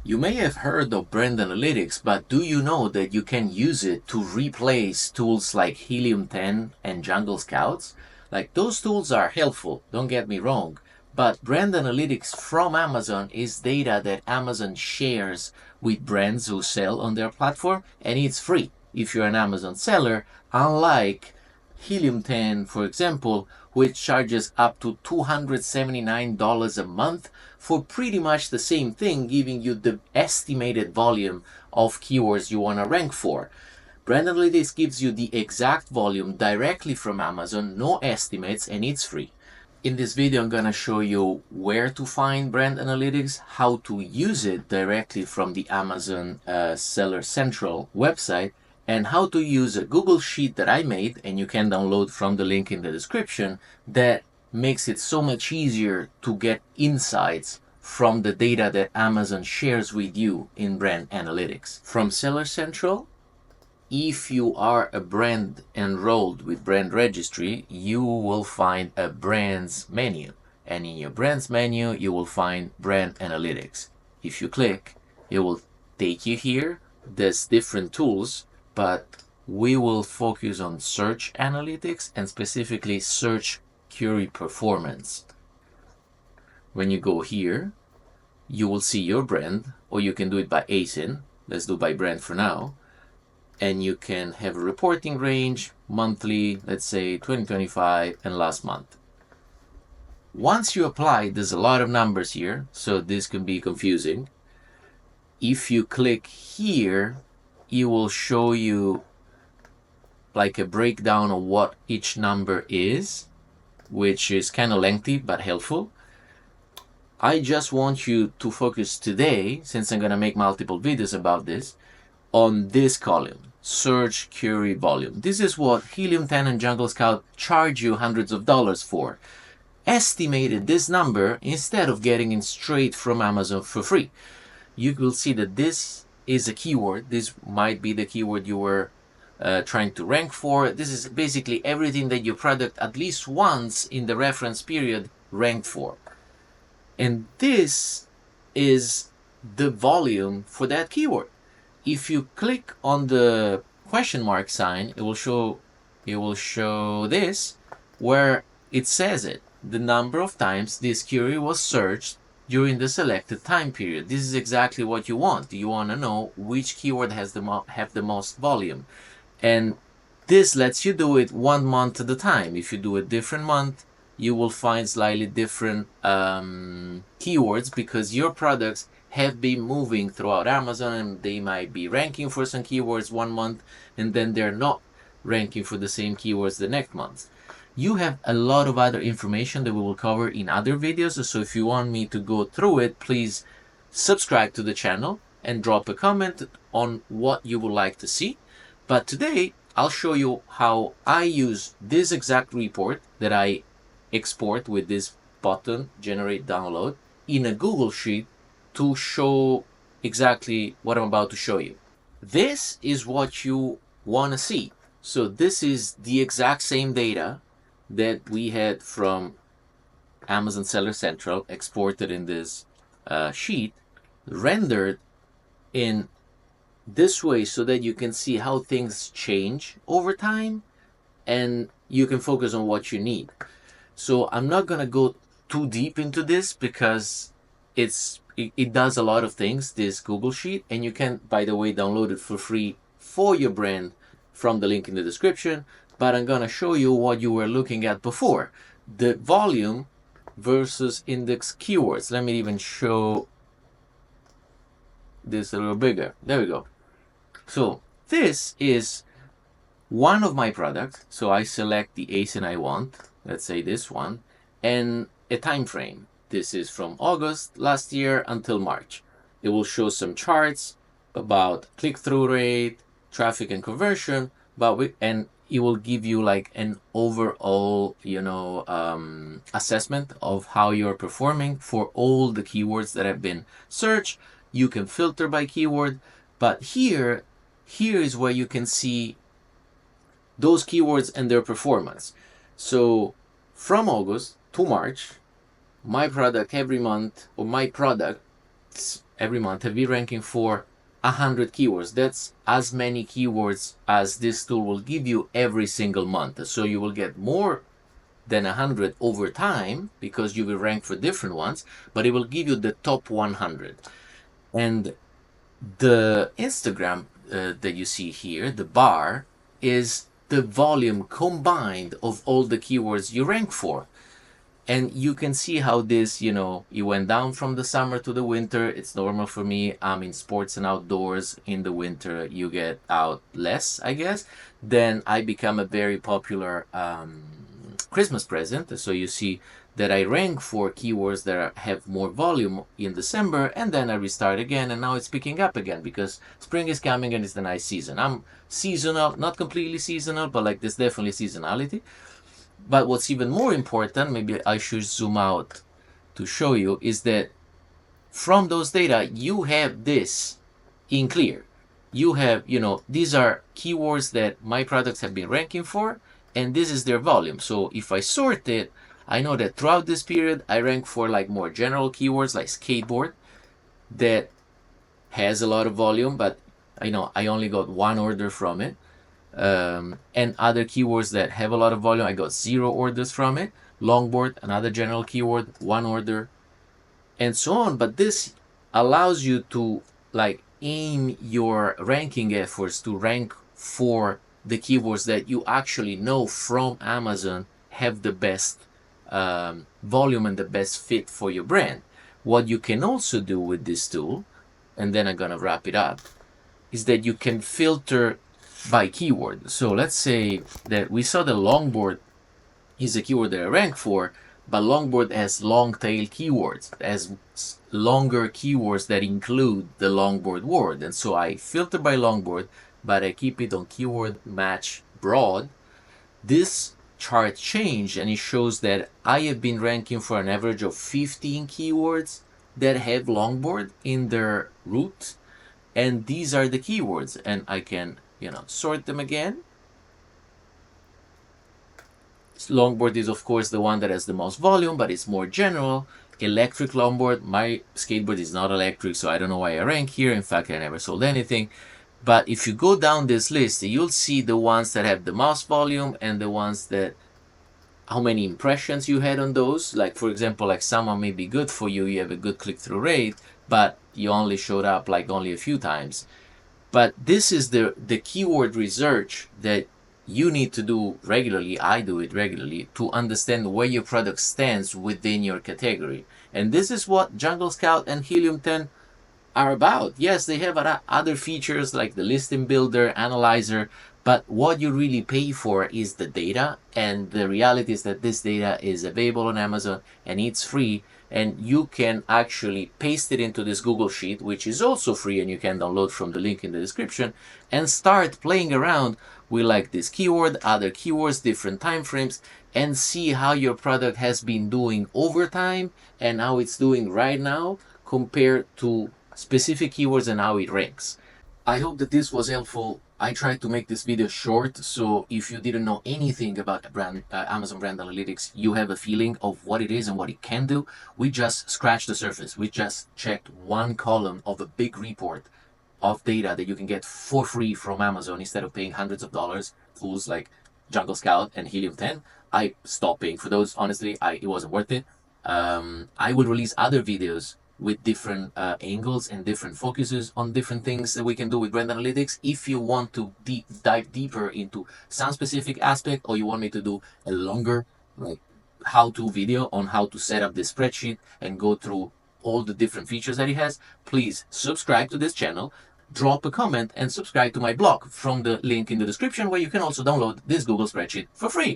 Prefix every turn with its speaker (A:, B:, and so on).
A: You may have heard of brand analytics, but do you know that you can use it to replace tools like Helium10 and Jungle Scouts? Like, those tools are helpful, don't get me wrong, but brand analytics from Amazon is data that Amazon shares with brands who sell on their platform, and it's free if you're an Amazon seller, unlike Helium10, for example, which charges up to $279 a month for pretty much the same thing, giving you the estimated volume of keywords you want to rank for. Brand Analytics gives you the exact volume directly from Amazon, no estimates, and it's free. In this video, I'm going to show you where to find Brand Analytics, how to use it directly from the Amazon Seller Central website, and how to use a Google Sheet that I made, and you can download from the link in the description, that makes it so much easier to get insights from the data that Amazon shares with you in Brand Analytics. From Seller Central, if you are a brand enrolled with Brand Registry, you will find a brands menu. And in your brands menu, you will find Brand Analytics. If you click, it will take you here. There's different tools, but we will focus on search analytics and specifically search query performance. When you go here, you will see your brand, or you can do it by ASIN. Let's do by brand for now. And you can have a reporting range, monthly, let's say 2025, and last month. Once you apply, there's a lot of numbers here, so this can be confusing. If you click here, it will show you like a breakdown of what each number is, which is kind of lengthy but helpful. I just want you to focus today, since I'm going to make multiple videos about this, on this column, search query volume. This is what Helium10 and Jungle Scout charge you hundreds of dollars for. Estimated this number instead of getting it straight from Amazon for free. You will see that this is a keyword. This might be the keyword you were trying to rank for. This is basically everything that your product at least once in the reference period ranked for. And this is the volume for that keyword. If you click on the question mark sign, it will show this, where it says it, the number of times this query was searched during the selected time period. This is exactly what you want. You want to know which keyword has have the most volume. And this lets you do it 1 month at a time. If you do a different month, you will find slightly different keywords, because your products have been moving throughout Amazon, and they might be ranking for some keywords 1 month, and then they're not ranking for the same keywords the next month. You have a lot of other information that we will cover in other videos, so if you want me to go through it, please subscribe to the channel and drop a comment on what you would like to see. But today, I'll show you how I use this exact report that I export with this button, Generate Download, in a Google Sheet to show exactly what I'm about to show you. This is what you want to see. So this is the exact same data that we had from Amazon Seller Central, exported in this sheet, rendered in this way so that you can see how things change over time and you can focus on what you need. So I'm not going to go too deep into this because it does a lot of things, this Google Sheet, and you can, by the way, download it for free for your brand from the link in the description. But I'm going to show you what you were looking at before, the volume versus index keywords. Let me even show this a little bigger. There we go. So this is one of my products. So I select the ASIN I want, let's say this one, and a time frame. This is from August last year until March. It will show some charts about click-through rate, traffic and conversion, and it will give you like an overall, assessment of how you're performing for all the keywords that have been searched. You can filter by keyword, but here is where you can see those keywords and their performance. So from August to March, my product every month, or my product every month have been ranking for 100 keywords. That's as many keywords as this tool will give you every single month. So you will get more than 100 over time because you will rank for different ones, but it will give you the top 100. And the Instagram that you see here, the bar, is the volume combined of all the keywords you rank for. And you can see how this, it went down from the summer to the winter. It's normal for me. I'm in sports and outdoors. In the winter, you get out less, I guess. Then I become a very popular Christmas present. So you see that I rank for keywords that have more volume in December, and then I restart again, and now it's picking up again because spring is coming and it's the nice season. I'm seasonal, not completely seasonal, but like there's definitely seasonality. But what's even more important, maybe I should zoom out to show you, is that from those data, you have this in clear. You have, these are keywords that my products have been ranking for, and this is their volume. So if I sort it, I know that throughout this period, I rank for like more general keywords like skateboard that has a lot of volume, but I only got one order from it. And other keywords that have a lot of volume, I got 0 orders from it. Longboard, another general keyword, 1 order, and so on. But this allows you to like aim your ranking efforts to rank for the keywords that you actually know from Amazon have the best volume and the best fit for your brand. What you can also do with this tool, and then I'm gonna wrap it up, is that you can filter by keyword. So let's say that we saw the longboard is a keyword that I rank for, but longboard has long tail keywords, has longer keywords that include the longboard word. And so I filter by longboard, but I keep it on keyword match broad. This chart changed and it shows that I have been ranking for an average of 15 keywords that have longboard in their root. And these are the keywords, and I can sort them again. Longboard is of course the one that has the most volume, but it's more general. Electric longboard, my skateboard is not electric, so I don't know why I rank here. In fact, I never sold anything. But if you go down this list, you'll see the ones that have the most volume and the ones that, how many impressions you had on those. Like for example, like someone may be good for you, you have a good click-through rate, but you only showed up like only a few times. But this is the keyword research that you need to do regularly. I do it regularly to understand where your product stands within your category. And this is what Jungle Scout and Helium10 are about. Yes, they have other features like the listing builder, analyzer, but what you really pay for is the data. And the reality is that this data is available on Amazon and it's free. And you can actually paste it into this Google Sheet, which is also free and you can download from the link in the description, and start playing around with like this keyword, other keywords, different time frames, and see how your product has been doing over time and how it's doing right now compared to specific keywords and how it ranks. I hope that this was helpful. I tried to make this video short, so if you didn't know anything about Amazon Brand Analytics, you have a feeling of what it is and what it can do. We just scratched the surface. We just checked one column of a big report of data that you can get for free from Amazon instead of paying hundreds of dollars. Tools like Jungle Scout and Helium10, I stopped paying for those. Honestly, it wasn't worth it. I will release other videos with different angles and different focuses on different things that we can do with brand analytics. If you want to dive deeper into some specific aspect, or you want me to do a longer like how-to video on how to set up this spreadsheet and go through all the different features that it has, please subscribe to this channel, drop a comment, and subscribe to my blog from the link in the description, where you can also download this Google spreadsheet for free.